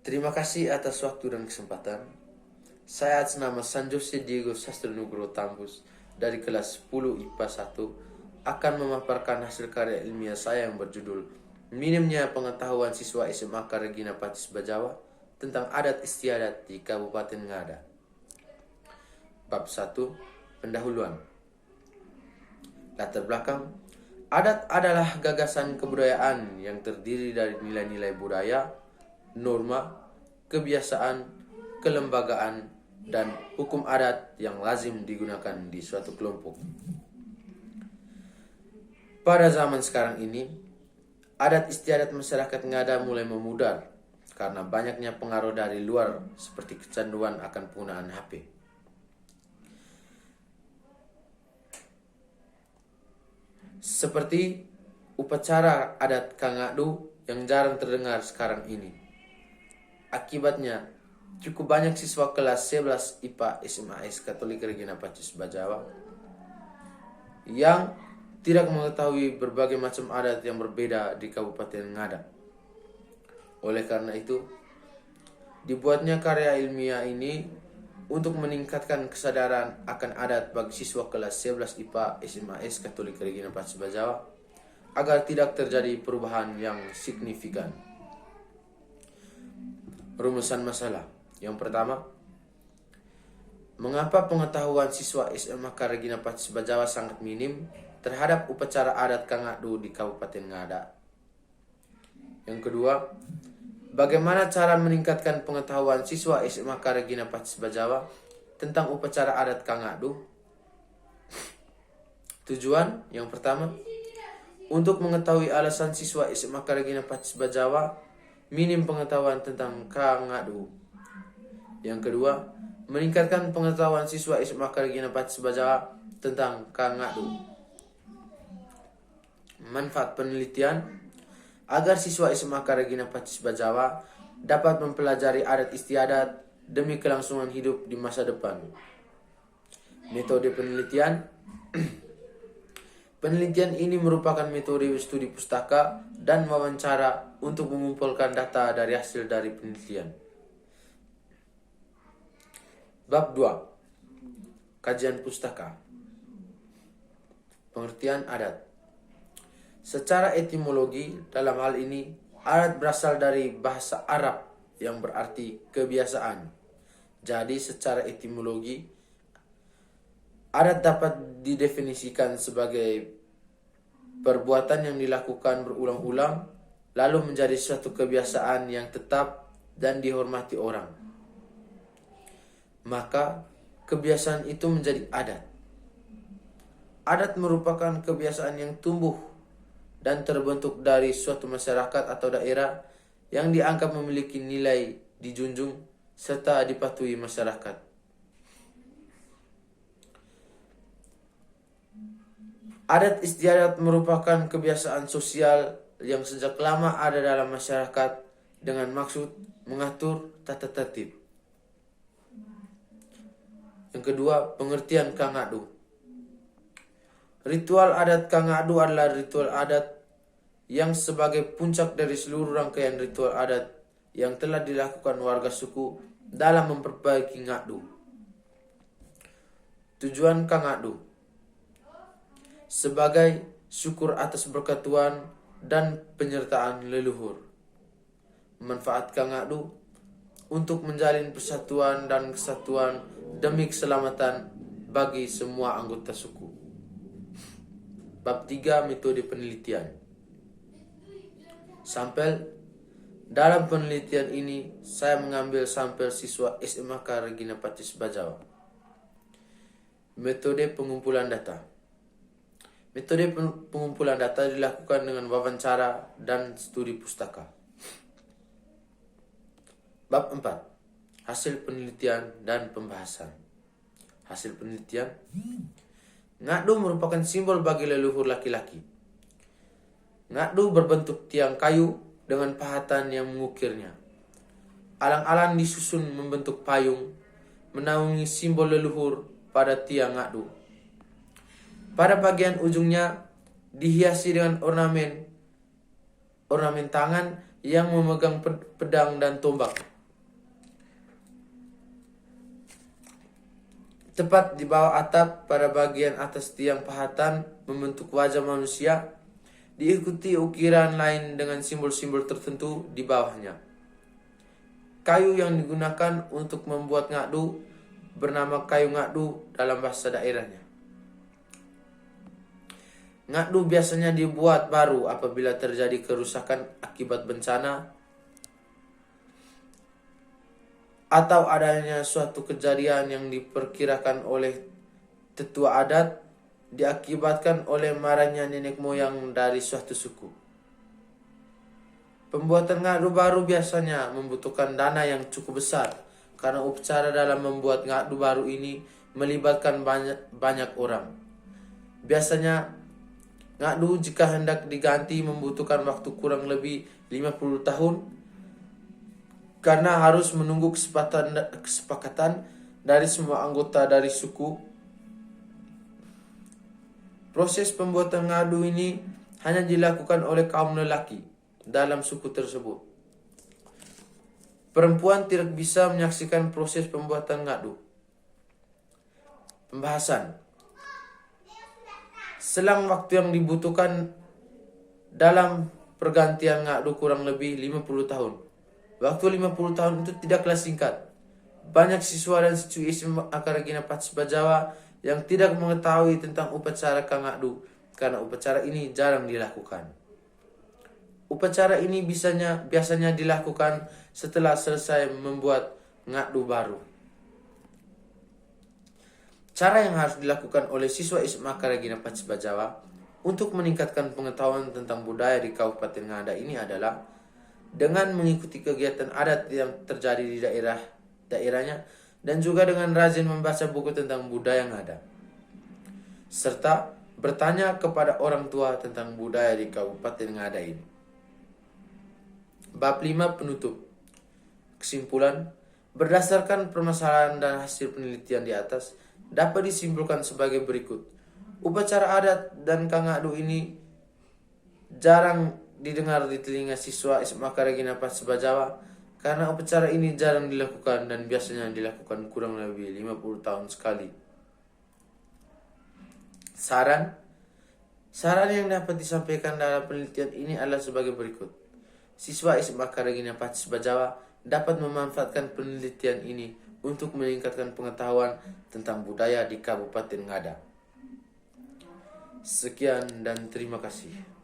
Terima kasih atas waktu dan kesempatan. Saya atas nama Sanjose Diego Sastronugro Tambus dari kelas 10 IPA 1 akan memaparkan hasil karya ilmiah saya yang berjudul Minimnya Pengetahuan Siswa SMA Regina Pacis Bajawa tentang Adat Istiadat di Kabupaten Ngada. Bab 1. Pendahuluan. Latar belakang. Adat adalah gagasan kebudayaan yang terdiri dari nilai-nilai budaya, norma, kebiasaan, kelembagaan, dan hukum adat yang lazim digunakan di suatu kelompok. Pada zaman sekarang ini, adat istiadat masyarakat Ngada mulai memudar karena banyaknya pengaruh dari luar seperti kecanduan akan penggunaan HP. Seperti upacara adat Kangadu yang jarang terdengar sekarang ini. Akibatnya, cukup banyak siswa kelas 11 IPA SMAS Katolik Regina Pacis Bajawa yang tidak mengetahui berbagai macam adat yang berbeda di Kabupaten Ngada. Oleh karena itu, dibuatnya karya ilmiah ini untuk meningkatkan kesadaran akan adat bagi siswa kelas 11 IPA SMAS Katolik Regina Pacis Bajawa agar tidak terjadi perubahan yang signifikan. Rumusan masalah. Yang pertama, mengapa pengetahuan siswa SMA Regina Pacis Bajawa sangat minim terhadap upacara adat Kangadu di Kabupaten Ngada? Yang kedua, bagaimana cara meningkatkan pengetahuan siswa SMA Regina Pacis Bajawa tentang upacara adat Kangadu? Tujuan yang pertama, untuk mengetahui alasan siswa SMA Regina Pacis Bajawa minim pengetahuan tentang Kangadu. Yang kedua, meningkatkan pengetahuan siswa SMA Regina Pacis Bajawa tentang Kangadu. Manfaat penelitian agar siswa SMA Regina Pacis Bajawa dapat mempelajari adat istiadat demi kelangsungan hidup di masa depan. Metode penelitian. Penelitian ini merupakan metode studi pustaka dan wawancara untuk mengumpulkan data dari hasil dari penelitian. Bab 2. Kajian pustaka. Pengertian adat. Secara etimologi, dalam hal ini, adat berasal dari bahasa Arab yang berarti kebiasaan. Jadi secara etimologi, adat dapat didefinisikan sebagai perbuatan yang dilakukan berulang-ulang lalu menjadi suatu kebiasaan yang tetap dan dihormati orang. Maka kebiasaan itu menjadi adat. Adat merupakan kebiasaan yang tumbuh dan terbentuk dari suatu masyarakat atau daerah yang dianggap memiliki nilai dijunjung serta dipatuhi masyarakat. Adat istiadat merupakan kebiasaan sosial yang sejak lama ada dalam masyarakat dengan maksud mengatur tata tertib. Yang kedua, pengertian Kangadu. Ritual adat Kangadu adalah ritual adat yang sebagai puncak dari seluruh rangkaian ritual adat yang telah dilakukan warga suku dalam memperbaiki ngadu. Tujuan Kangadu sebagai syukur atas berkat Tuhan dan penyertaan leluhur. Manfaat Kangadu untuk menjalin persatuan dan kesatuan demi keselamatan bagi semua anggota suku. Bab 3. Metode penelitian. Sampel. Dalam penelitian ini, saya mengambil sampel siswa SMA Regina Pacis Bajawa. Metode pengumpulan data. Metode pengumpulan data dilakukan dengan wawancara dan studi pustaka. Bab 4. Hasil penelitian dan pembahasan. Hasil penelitian. Ngadu merupakan simbol bagi leluhur laki-laki. Ngadu berbentuk tiang kayu dengan pahatan yang mengukirnya. Alang-alang disusun membentuk payung, menaungi simbol leluhur pada tiang ngadu. Pada bagian ujungnya dihiasi dengan ornamen tangan yang memegang pedang dan tombak. Tepat di bawah atap pada bagian atas tiang pahatan membentuk wajah manusia, diikuti ukiran lain dengan simbol-simbol tertentu di bawahnya. Kayu yang digunakan untuk membuat ngadu bernama kayu ngadu dalam bahasa daerahnya. Ngadu biasanya dibuat baru apabila terjadi kerusakan akibat bencana atau adanya suatu kejadian yang diperkirakan oleh tetua adat diakibatkan oleh marahnya nenek moyang dari suatu suku. Pembuatan ngadu baru biasanya membutuhkan dana yang cukup besar karena upacara dalam membuat ngadu baru ini melibatkan banyak orang. Biasanya ngadu jika hendak diganti membutuhkan waktu kurang lebih 50 tahun karena harus menunggu kesepakatan dari semua anggota dari suku. Proses pembuatan ngadu ini hanya dilakukan oleh kaum lelaki dalam suku tersebut. Perempuan tidak bisa menyaksikan proses pembuatan ngadu. Pembahasan. Selang waktu yang dibutuhkan dalam pergantian ngadu kurang lebih 50 tahun. Waktu 50 tahun itu tidaklah singkat. Banyak siswa dan siswi SMA Karagina Patsis Bajawa yang tidak mengetahui tentang upacara kangadu karena upacara ini jarang dilakukan. Upacara ini biasanya dilakukan setelah selesai membuat ngadu baru. Cara yang harus dilakukan oleh siswa SMA Karagina Patsis Bajawa untuk meningkatkan pengetahuan tentang budaya di Kabupaten Ngada ini adalah dengan mengikuti kegiatan adat yang terjadi di daerahnya dan juga dengan rajin membaca buku tentang budaya Ngada, serta bertanya kepada orang tua tentang budaya di Kabupaten Ngada ini. Bab 5 penutup. Kesimpulan, berdasarkan permasalahan dan hasil penelitian di atas dapat disimpulkan sebagai berikut. Upacara adat dan kangadu ini jarang didengar di telinga siswa SMA Karagina Patsis Bajawa karena upacara ini jarang dilakukan dan biasanya dilakukan kurang lebih 50 tahun sekali. Saran yang dapat disampaikan dalam penelitian ini adalah sebagai berikut. Siswa SMA Karagina Patsis Bajawa dapat memanfaatkan penelitian ini untuk meningkatkan pengetahuan tentang budaya di Kabupaten Ngada. Sekian dan terima kasih.